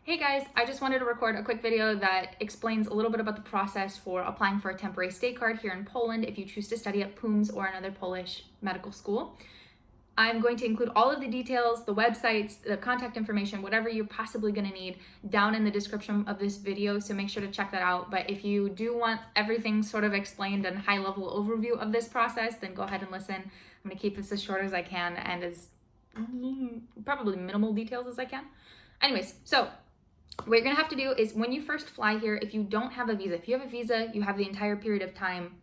Hey guys, I just wanted to record a quick video that explains a little bit about the process for applying for a temporary stay card here in Poland if you choose to study at PUMS or another Polish medical school. I'm going to include all of the details, the websites, the contact information, whatever you're possibly going to need down in the description of this video, so make sure to check that out. But if you do want everything sort of explained and high-level overview of this process, then go ahead and listen. I'm going to keep this as short as I can and as probably minimal details as I can. Anyways, so what you're gonna have to do is when you first fly here, if you don't have a visa, if you have a visa, you have the entire period of time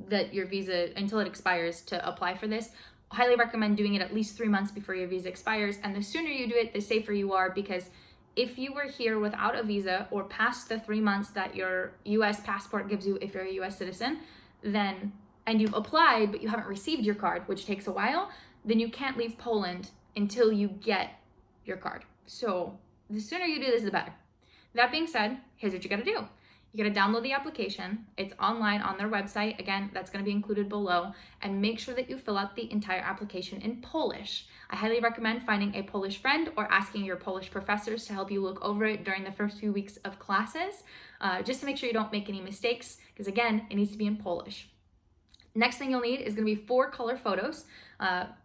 that your visa, until it expires, to apply for this. I highly recommend doing it at least 3 months before your visa expires. And the sooner you do it, the safer you are, because if you were here without a visa or past the 3 months that your US passport gives you if you're a US citizen, then, and you've applied, but you haven't received your card, which takes a while, then you can't leave Poland until you get your card. So the sooner you do this, the better. That being said, here's what you gotta do. You gotta download the application. It's online on their website. Again, that's gonna be included below. And make sure that you fill out the entire application in Polish. I highly recommend finding a Polish friend or asking your Polish professors to help you look over it during the first few weeks of classes, just to make sure you don't make any mistakes, because again, it needs to be in Polish. Next thing you'll need is going to be 4 color photos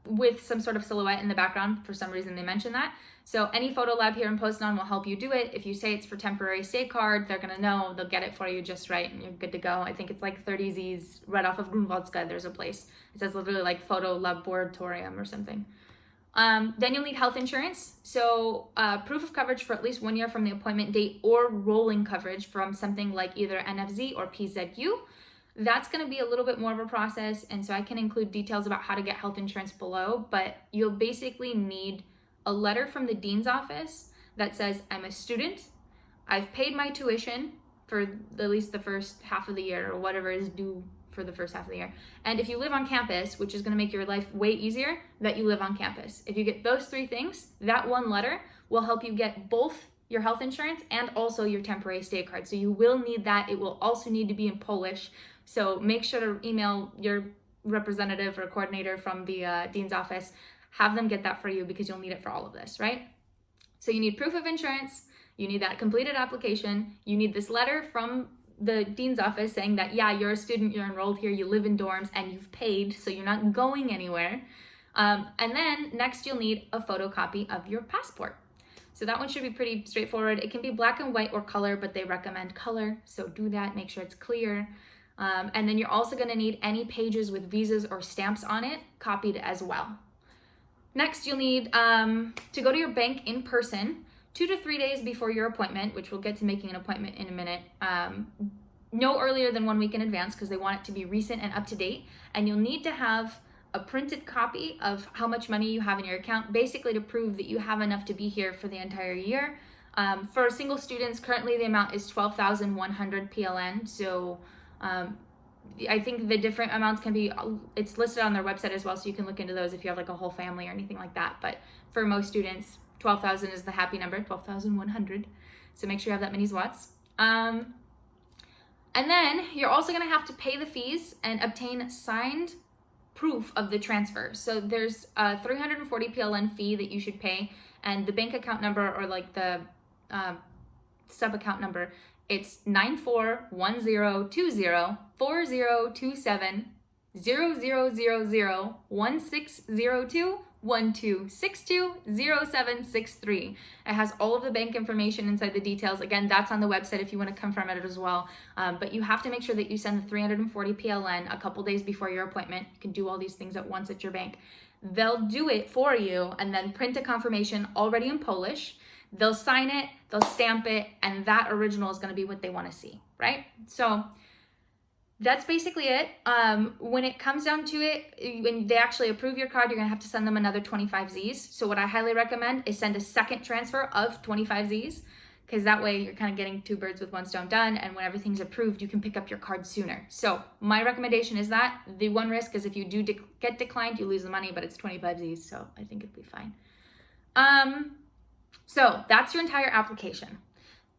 with some sort of silhouette in the background. For some reason they mentioned that. So any photo lab here in Poznan will help you do it. If you say it's for temporary stay card, they're going to know, they'll get it for you just right, and you're good to go. I think it's like 30 Z's right off of Grunwaldzka. There's a place. It says literally like Photo Laboratorium or something. Then you'll need health insurance. So proof of coverage for at least 1 year from the appointment date, or rolling coverage from something like either NFZ or PZU. That's going to be a little bit more of a process, and so I can include details about how to get health insurance below, but you'll basically need a letter from the dean's office that says, I'm a student, I've paid my tuition for at least the first half of the year, or whatever is due for the first half of the year. And if you live on campus, which is going to make your life way easier, that you live on campus. If you get those 3 things, that one letter will help you get both your health insurance and also your temporary stay card. So you will need that. It will also need to be in Polish. So make sure to email your representative or coordinator from the dean's office. Have them get that for you, because you'll need it for all of this, right? So you need proof of insurance. You need that completed application. You need this letter from the dean's office saying that, yeah, you're a student, you're enrolled here, you live in dorms, and you've paid, so you're not going anywhere. And then next you'll need a photocopy of your passport. So that one should be pretty straightforward. It can be black and white or color, but they recommend color. So do that, make sure it's clear. And then you're also gonna need any pages with visas or stamps on it copied as well. Next, you'll need to go to your bank in person 2 to 3 days before your appointment, which we'll get to making an appointment in a minute. No earlier than 1 week in advance, because they want it to be recent and up to date. And you'll need to have a printed copy of how much money you have in your account, basically to prove that you have enough to be here for the entire year. For single students, currently the amount is 12,100 PLN. So I think the different amounts can be, it's listed on their website as well, so you can look into those if you have like a whole family or anything like that. But for most students, 12,000 is the happy number, 12,100. So make sure you have that many zlotys. And then you're also gonna have to pay the fees and obtain signed proof of the transfer. So there's a 340 PLN fee that you should pay, and the bank account number, or like the sub-account number, it's 9410402000160212620763. It has all of the bank information inside the details. Again, that's on the website if you want to confirm it as well. But you have to make sure that you send the 340 PLN a couple days before your appointment. You can do all these things at once at your bank. They'll do it for you and then print a confirmation already in Polish. They'll sign it, they'll stamp it, and that original is going to be what they want to see, right? So that's basically it. When it comes down to it, when they actually approve your card, you're going to have to send them another 25 Z's. So what I highly recommend is send a second transfer of 25 Z's, because that way you're kind of getting 2 birds with 1 stone done, and when everything's approved, you can pick up your card sooner. So my recommendation is that. The one risk is if you do get declined, you lose the money, but it's 25 Z's, so I think it'll be fine. So that's your entire application.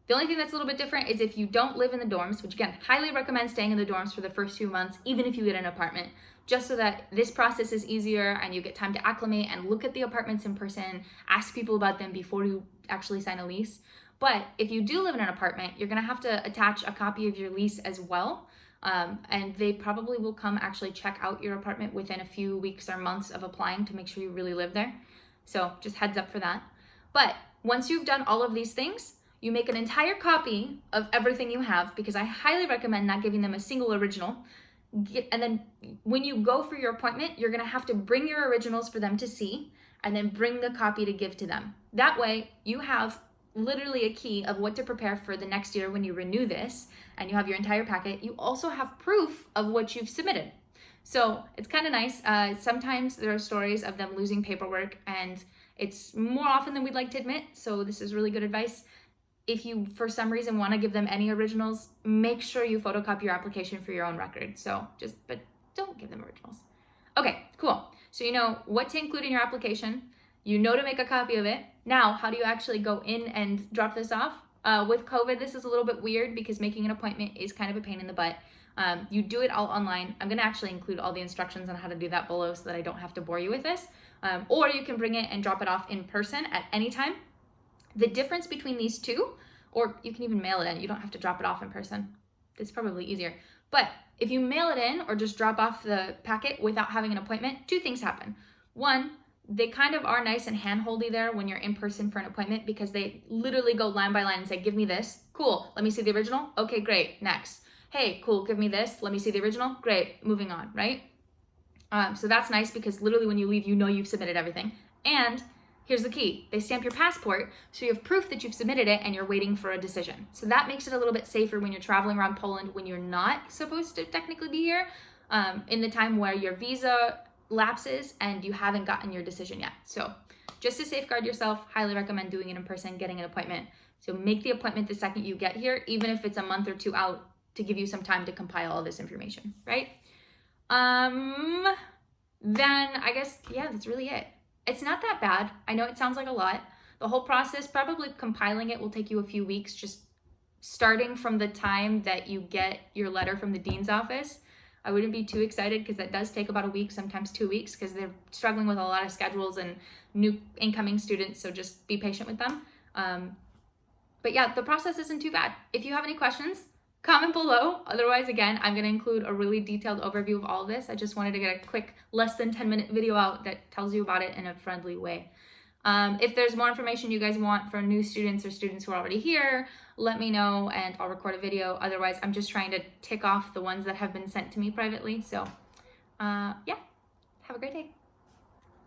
The only thing that's a little bit different is if you don't live in the dorms, which again, highly recommend staying in the dorms for the first few months, even if you get an apartment, just so that this process is easier and you get time to acclimate and look at the apartments in person, ask people about them before you actually sign a lease. But if you do live in an apartment, you're gonna have to attach a copy of your lease as well. And they probably will come actually check out your apartment within a few weeks or months of applying to make sure you really live there. So just heads up for that. But once you've done all of these things, you make an entire copy of everything you have, because I highly recommend not giving them a single original. And then when you go for your appointment, you're gonna have to bring your originals for them to see, and then bring the copy to give to them. That way you have literally a key of what to prepare for the next year when you renew this, and you have your entire packet. You also have proof of what you've submitted. So it's kind of nice. Sometimes there are stories of them losing paperwork, and it's more often than we'd like to admit. So this is really good advice. If you, for some reason, want to give them any originals, make sure you photocopy your application for your own record. But don't give them originals. Okay, cool. So you know what to include in your application. You know to make a copy of it. Now, how do you actually go in and drop this off? With COVID, this is a little bit weird because making an appointment is kind of a pain in the butt. You do it all online. I'm gonna actually include all the instructions on how to do that below so that I don't have to bore you with this. Or you can bring it and drop it off in person at any time. The difference between these two, or you can even mail it in, you don't have to drop it off in person. It's probably easier. But if you mail it in or just drop off the packet without having an appointment, two things happen. One, they kind of are nice and hand-holdy there when you're in person for an appointment, because they literally go line by line and say, give me this. Cool, let me see the original. Okay, great, next. Hey, cool, give me this. Let me see the original. Great, moving on, right? So that's nice because literally when you leave, you know you've submitted everything. And here's the key. They stamp your passport, so you have proof that you've submitted it and you're waiting for a decision. So that makes it a little bit safer when you're traveling around Poland when you're not supposed to technically be here, in the time where your visa lapses and you haven't gotten your decision yet. So just to safeguard yourself, highly recommend doing it in person, getting an appointment. So make the appointment the second you get here, even if it's a month or two out, to give you some time to compile all this information, right? Then I guess, yeah, that's really it. It's not that bad. I know it sounds like a lot. The whole process, probably compiling it, will take you a few weeks, just starting from the time that you get your letter from the dean's office. I wouldn't be too excited because that does take about a week, sometimes 2 weeks, because they're struggling with a lot of schedules and new incoming students, so just be patient with them. But yeah, the process isn't too bad. If you have any questions, comment below. Otherwise, again, I'm gonna include a really detailed overview of all of this. I just wanted to get a quick, less than 10-minute video out that tells you about it in a friendly way. If there's more information you guys want for new students or students who are already here, let me know and I'll record a video. Otherwise, I'm just trying to tick off the ones that have been sent to me privately. So yeah, have a great day.